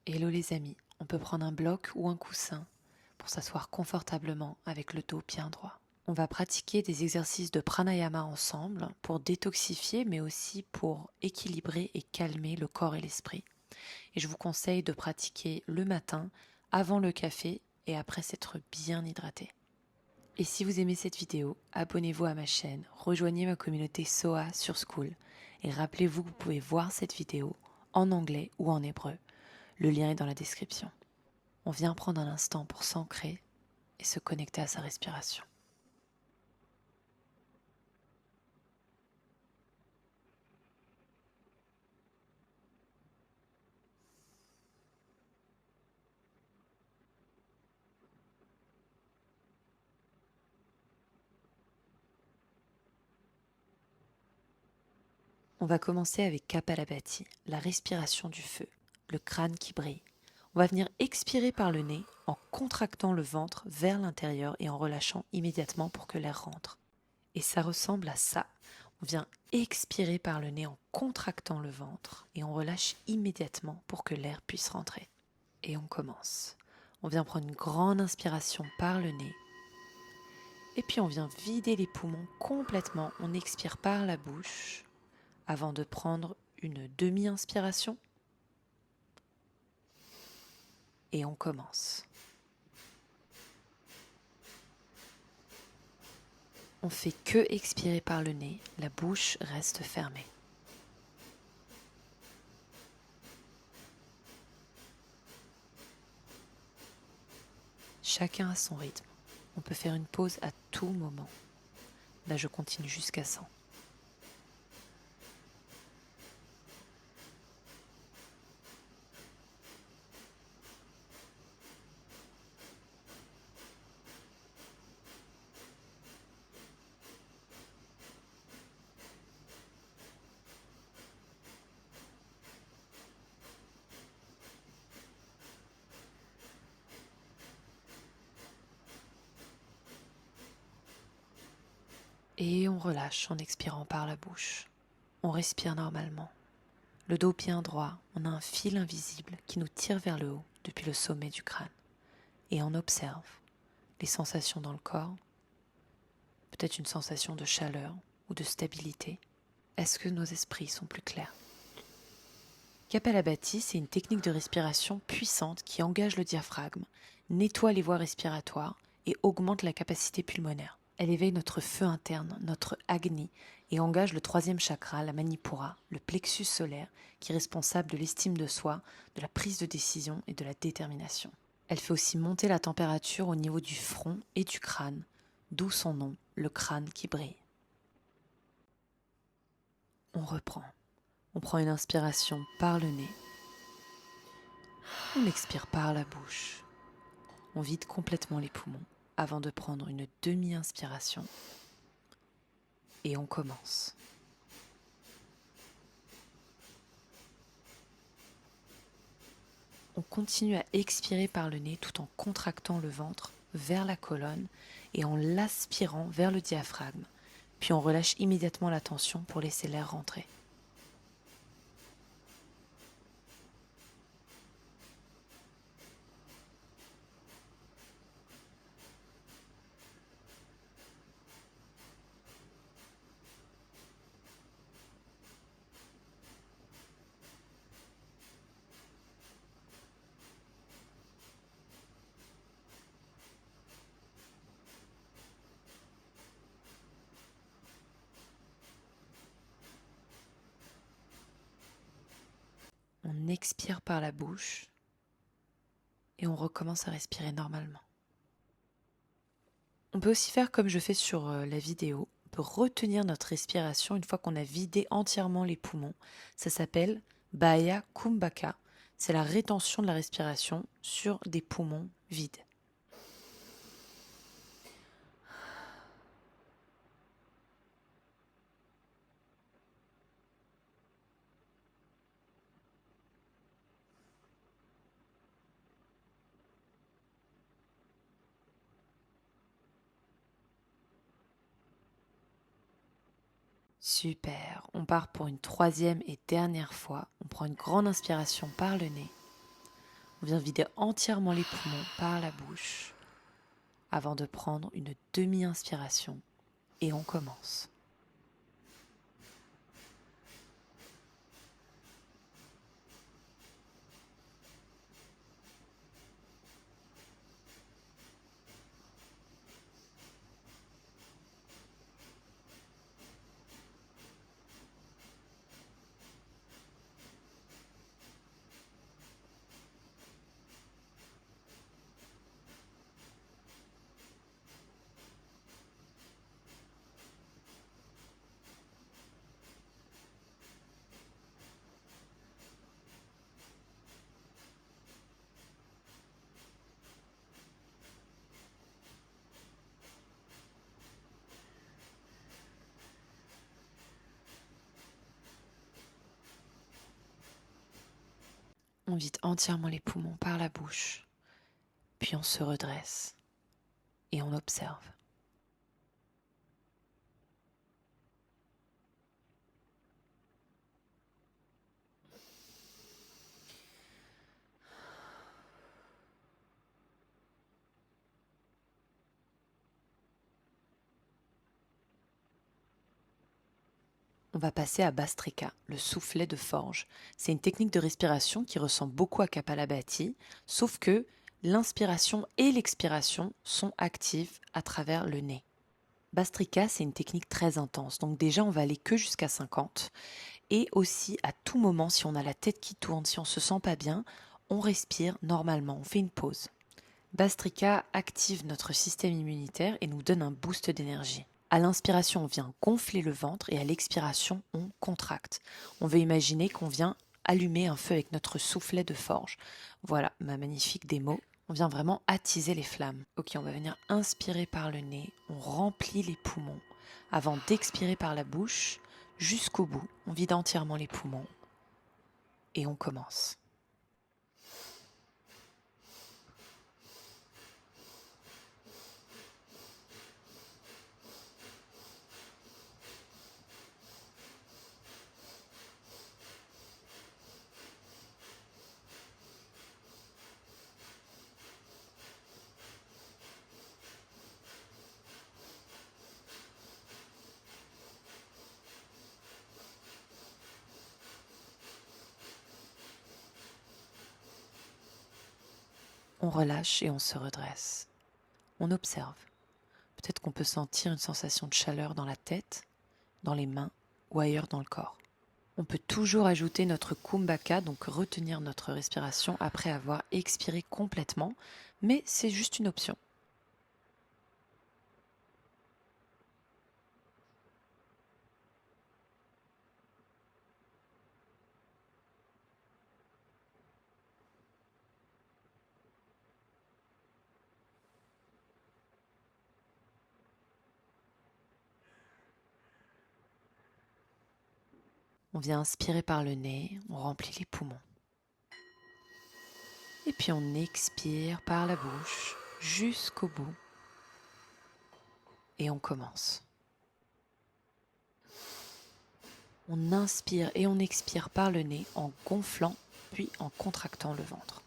Hello les amis, on peut prendre un bloc ou un coussin pour s'asseoir confortablement avec le dos bien droit. On va pratiquer des exercices de pranayama ensemble pour détoxifier mais aussi pour équilibrer et calmer le corps et l'esprit. Et je vous conseille de pratiquer le matin, avant le café et après s'être bien hydraté. Et si vous aimez cette vidéo, abonnez-vous à ma chaîne, rejoignez ma communauté SOA sur School et rappelez-vous que vous pouvez voir cette vidéo en anglais ou en hébreu. Le lien est dans la description. On vient prendre un instant pour s'ancrer et se connecter à sa respiration. On va commencer avec Kapalabhati, la respiration du feu, le crâne qui brille. On va venir expirer par le nez en contractant le ventre vers l'intérieur et en relâchant immédiatement pour que l'air rentre. Et ça ressemble à ça. On vient expirer par le nez en contractant le ventre et on relâche immédiatement pour que l'air puisse rentrer. Et on commence. On vient prendre une grande inspiration par le nez. Et puis on vient vider les poumons complètement. On expire par la bouche avant de prendre une demi-inspiration. Et on commence. On fait que expirer par le nez, la bouche reste fermée. Chacun a son rythme. On peut faire une pause à tout moment. Là, je continue jusqu'à 100. Et on relâche en expirant par la bouche. On respire normalement. Le dos bien droit, on a un fil invisible qui nous tire vers le haut depuis le sommet du crâne. Et on observe les sensations dans le corps, peut-être une sensation de chaleur ou de stabilité. Est-ce que nos esprits sont plus clairs? Kapalabhati, c'est une technique de respiration puissante qui engage le diaphragme, nettoie les voies respiratoires et augmente la capacité pulmonaire. Elle éveille notre feu interne, notre Agni, et engage le troisième chakra, la Manipura, le plexus solaire, qui est responsable de l'estime de soi, de la prise de décision et de la détermination. Elle fait aussi monter la température au niveau du front et du crâne, d'où son nom, le crâne qui brille. On reprend. On prend une inspiration par le nez. On expire par la bouche. On vide complètement les poumons avant de prendre une demi-inspiration. Et on commence. On continue à expirer par le nez tout en contractant le ventre vers la colonne et en l'aspirant vers le diaphragme. Puis on relâche immédiatement la tension pour laisser l'air rentrer. On expire par la bouche et on recommence à respirer normalement. On peut aussi faire comme je fais sur la vidéo. On peut retenir notre respiration une fois qu'on a vidé entièrement les poumons. Ça s'appelle Baya Kumbhaka. C'est la rétention de la respiration sur des poumons vides. Super, on part pour une troisième et dernière fois. On prend une grande inspiration par le nez. On vient vider entièrement les poumons par la bouche avant de prendre une demi-inspiration et on commence. On vide entièrement les poumons par la bouche, puis on se redresse et on observe. On va passer à Bhastrika, le soufflet de forge. C'est une technique de respiration qui ressemble beaucoup à Kapalabhati, sauf que l'inspiration et l'expiration sont actives à travers le nez. Bhastrika, c'est une technique très intense, donc déjà on va aller que jusqu'à 50 et aussi à tout moment, si on a la tête qui tourne, si on se sent pas bien, on respire normalement, on fait une pause. Bhastrika active notre système immunitaire et nous donne un boost d'énergie. À l'inspiration, on vient gonfler le ventre et à l'expiration, on contracte. On veut imaginer qu'on vient allumer un feu avec notre soufflet de forge. Voilà, ma magnifique démo. On vient vraiment attiser les flammes. Ok, on va venir inspirer par le nez, on remplit les poumons avant d'expirer par la bouche jusqu'au bout. On vide entièrement les poumons et on commence. On relâche et on se redresse. On observe. Peut-être qu'on peut sentir une sensation de chaleur dans la tête, dans les mains ou ailleurs dans le corps. On peut toujours ajouter notre kumbhaka, donc retenir notre respiration après avoir expiré complètement, mais c'est juste une option. On vient inspirer par le nez, on remplit les poumons. Et puis on expire par la bouche jusqu'au bout. Et on commence. On inspire et on expire par le nez en gonflant puis en contractant le ventre.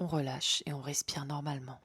On relâche et on respire normalement.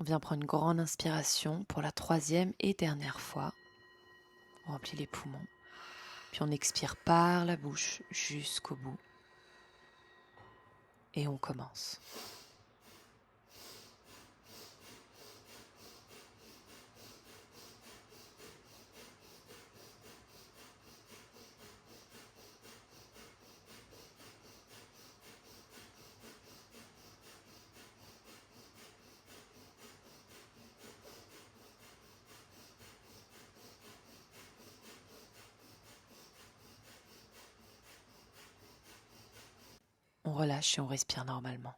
On vient prendre une grande inspiration pour la troisième et dernière fois. On remplit les poumons. Puis on expire par la bouche jusqu'au bout. Et on commence. On relâche et on respire normalement.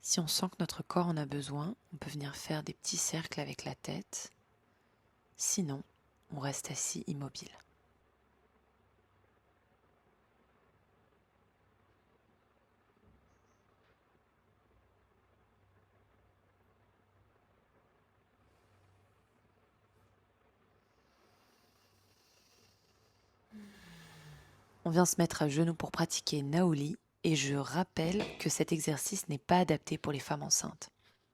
Si on sent que notre corps en a besoin, on peut venir faire des petits cercles avec la tête. Sinon, on reste assis immobile. On vient se mettre à genoux pour pratiquer Naoli et je rappelle que cet exercice n'est pas adapté pour les femmes enceintes.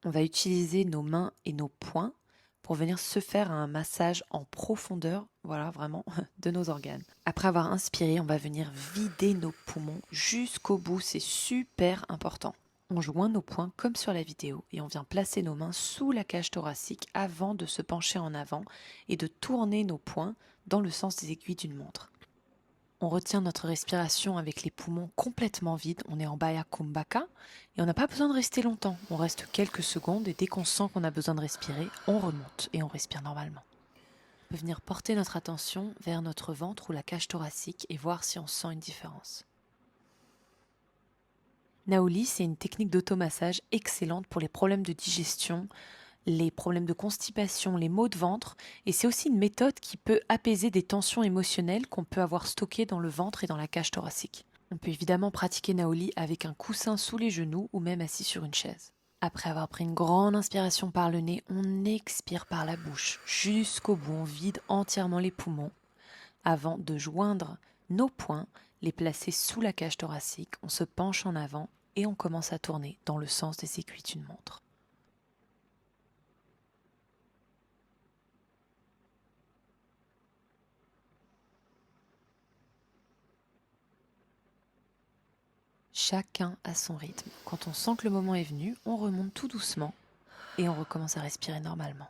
On va utiliser nos mains et nos poings pour venir se faire un massage en profondeur, voilà vraiment, de nos organes. Après avoir inspiré, on va venir vider nos poumons jusqu'au bout, c'est super important. On joint nos poings comme sur la vidéo et on vient placer nos mains sous la cage thoracique avant de se pencher en avant et de tourner nos poings dans le sens des aiguilles d'une montre. On retient notre respiration avec les poumons complètement vides, on est en Baddha Kumbhaka et on n'a pas besoin de rester longtemps. On reste quelques secondes et dès qu'on sent qu'on a besoin de respirer, on remonte et on respire normalement. On peut venir porter notre attention vers notre ventre ou la cage thoracique et voir si on sent une différence. Naoli, c'est une technique d'automassage excellente pour les problèmes de digestion, les problèmes de constipation, les maux de ventre, et c'est aussi une méthode qui peut apaiser des tensions émotionnelles qu'on peut avoir stockées dans le ventre et dans la cage thoracique. On peut évidemment pratiquer Naoli avec un coussin sous les genoux ou même assis sur une chaise. Après avoir pris une grande inspiration par le nez, on expire par la bouche jusqu'au bout, on vide entièrement les poumons avant de joindre nos poings, les placer sous la cage thoracique, on se penche en avant et on commence à tourner dans le sens des aiguilles d'une montre. Chacun à son rythme. Quand on sent que le moment est venu, on remonte tout doucement et on recommence à respirer normalement.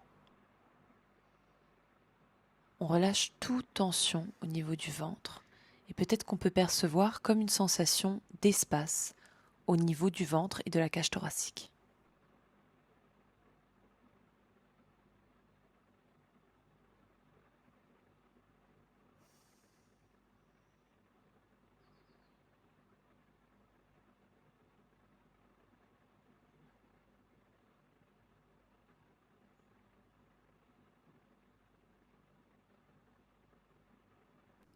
On relâche toute tension au niveau du ventre et peut-être qu'on peut percevoir comme une sensation d'espace au niveau du ventre et de la cage thoracique.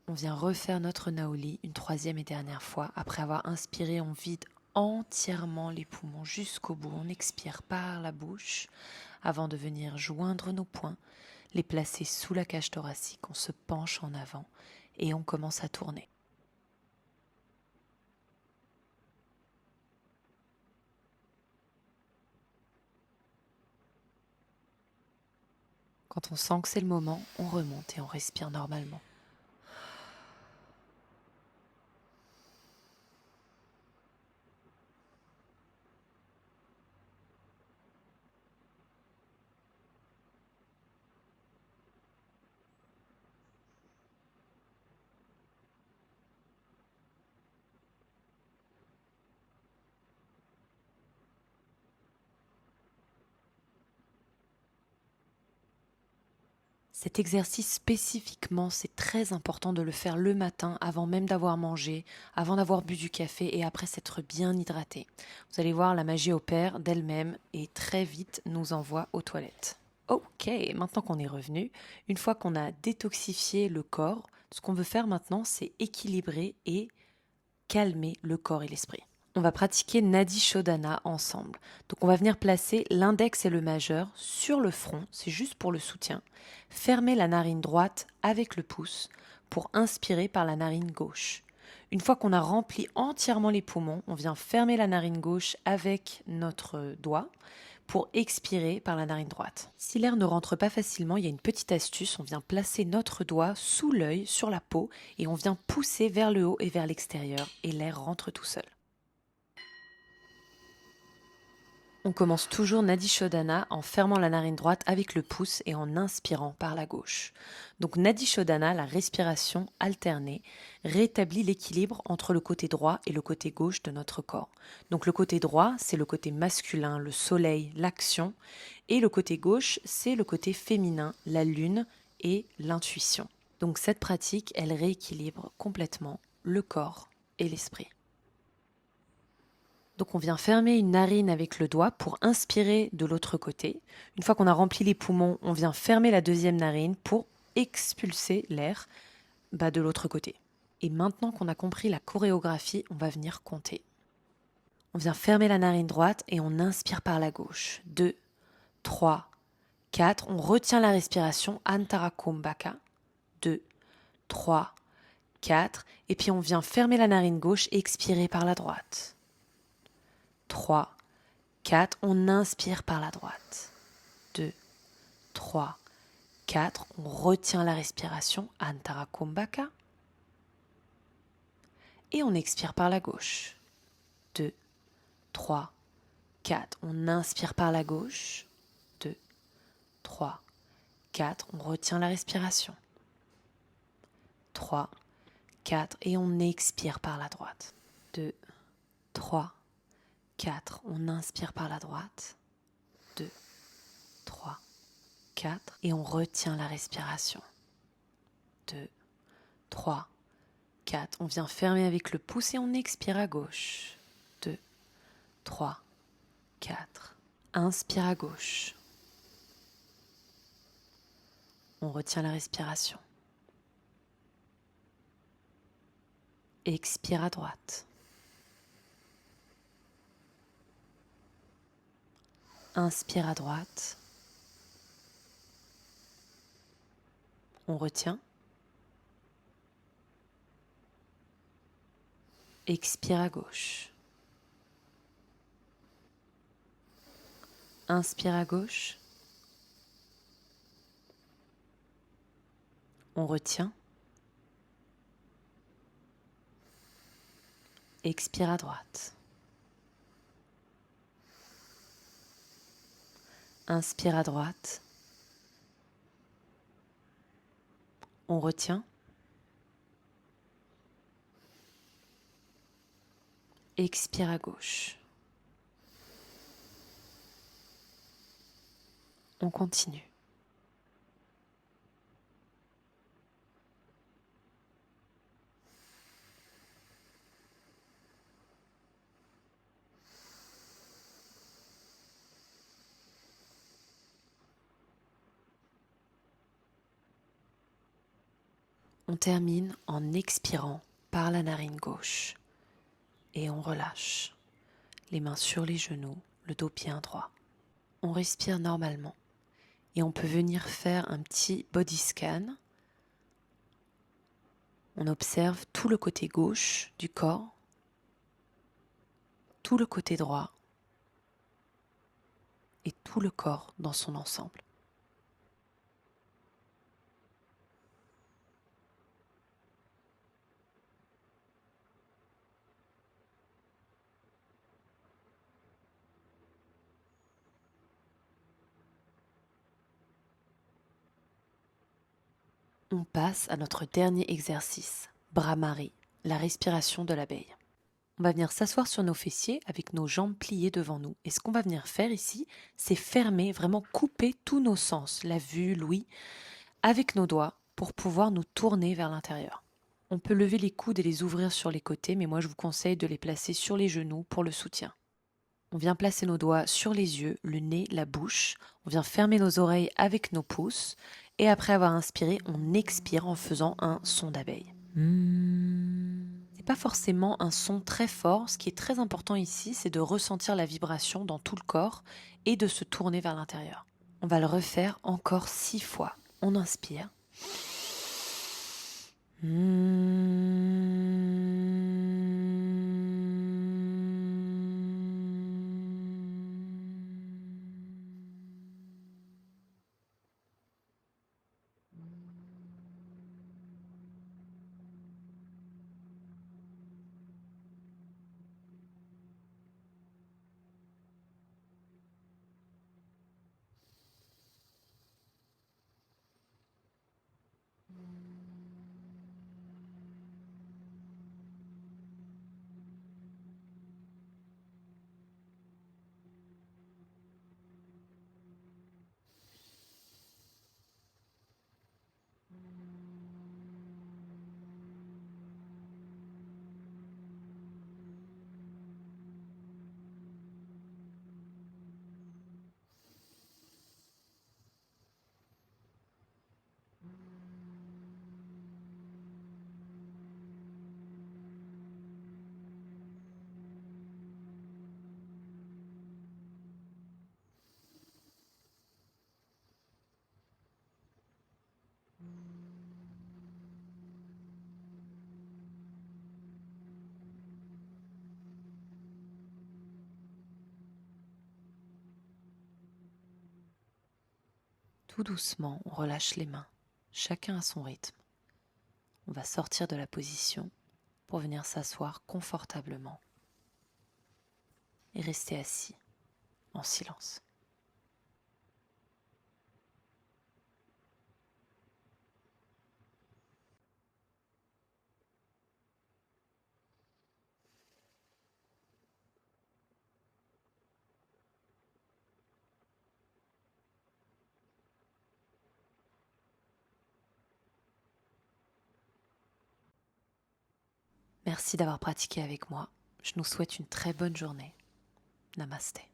On vient refaire notre Naoli une troisième et dernière fois. Après avoir inspiré, on vide entièrement les poumons jusqu'au bout. On expire par la bouche avant de venir joindre nos poings, les placer sous la cage thoracique. On se penche en avant et on commence à tourner. Quand on sent que c'est le moment, on remonte et on respire normalement. Cet exercice spécifiquement, c'est très important de le faire le matin avant même d'avoir mangé, avant d'avoir bu du café et après s'être bien hydraté. Vous allez voir, la magie opère d'elle-même et très vite nous envoie aux toilettes. Ok, maintenant qu'on est revenu, une fois qu'on a détoxifié le corps, ce qu'on veut faire maintenant, c'est équilibrer et calmer le corps et l'esprit. On va pratiquer Nadi Shodhana ensemble. Donc on va venir placer l'index et le majeur sur le front, c'est juste pour le soutien. Fermer la narine droite avec le pouce pour inspirer par la narine gauche. Une fois qu'on a rempli entièrement les poumons, on vient fermer la narine gauche avec notre doigt pour expirer par la narine droite. Si l'air ne rentre pas facilement, il y a une petite astuce, on vient placer notre doigt sous l'œil, sur la peau, et on vient pousser vers le haut et vers l'extérieur, et l'air rentre tout seul. On commence toujours Nadi Shodhana en fermant la narine droite avec le pouce et en inspirant par la gauche. Donc Nadi Shodhana, la respiration alternée, rétablit l'équilibre entre le côté droit et le côté gauche de notre corps. Donc le côté droit, c'est le côté masculin, le soleil, l'action, et le côté gauche, c'est le côté féminin, la lune et l'intuition. Donc cette pratique, elle rééquilibre complètement le corps et l'esprit. Donc on vient fermer une narine avec le doigt pour inspirer de l'autre côté. Une fois qu'on a rempli les poumons, on vient fermer la deuxième narine pour expulser l'air de l'autre côté. Et maintenant qu'on a compris la chorégraphie, on va venir compter. On vient fermer la narine droite et on inspire par la gauche. 2, 3, 4. On retient la respiration, Antara Kumbhaka. 2, 3, 4. Et puis on vient fermer la narine gauche et expirer par la droite. 3, 4, on inspire par la droite. 2, 3, 4, on retient la respiration, Antara Kumbhaka. Et on expire par la gauche. 2, 3, 4, on inspire par la gauche. 2, 3, 4, on retient la respiration. 3, 4, et on expire par la droite. 2, 3, 4, on inspire par la droite. 2, 3, 4, et on retient la respiration. 2, 3, 4, on vient fermer avec le pouce et on expire à gauche. 2, 3, 4, inspire à gauche. On retient la respiration. Expire à droite. Inspire à droite. On retient. Expire à gauche. Inspire à gauche. On retient. Expire à droite. Inspire à droite. On retient. Expire à gauche. On continue. On termine en expirant par la narine gauche et on relâche. Les mains sur les genoux, le dos bien droit. On respire normalement et on peut venir faire un petit body scan. On observe tout le côté gauche du corps, tout le côté droit et tout le corps dans son ensemble. On passe à notre dernier exercice, Brahmari, la respiration de l'abeille. On va venir s'asseoir sur nos fessiers avec nos jambes pliées devant nous. Et ce qu'on va venir faire ici, c'est fermer, vraiment couper tous nos sens, la vue, l'ouïe, avec nos doigts pour pouvoir nous tourner vers l'intérieur. On peut lever les coudes et les ouvrir sur les côtés, mais moi je vous conseille de les placer sur les genoux pour le soutien. On vient placer nos doigts sur les yeux, le nez, la bouche. On vient fermer nos oreilles avec nos pouces. Et après avoir inspiré, on expire en faisant un son d'abeille. C'est Et pas forcément un son très fort. Ce qui est très important ici, c'est de ressentir la vibration dans tout le corps et de se tourner vers l'intérieur. On va le refaire encore 6 fois. On inspire. Tout doucement, on relâche les mains, chacun à son rythme. On va sortir de la position pour venir s'asseoir confortablement et rester assis en silence. Merci d'avoir pratiqué avec moi. Je nous souhaite une très bonne journée. Namasté.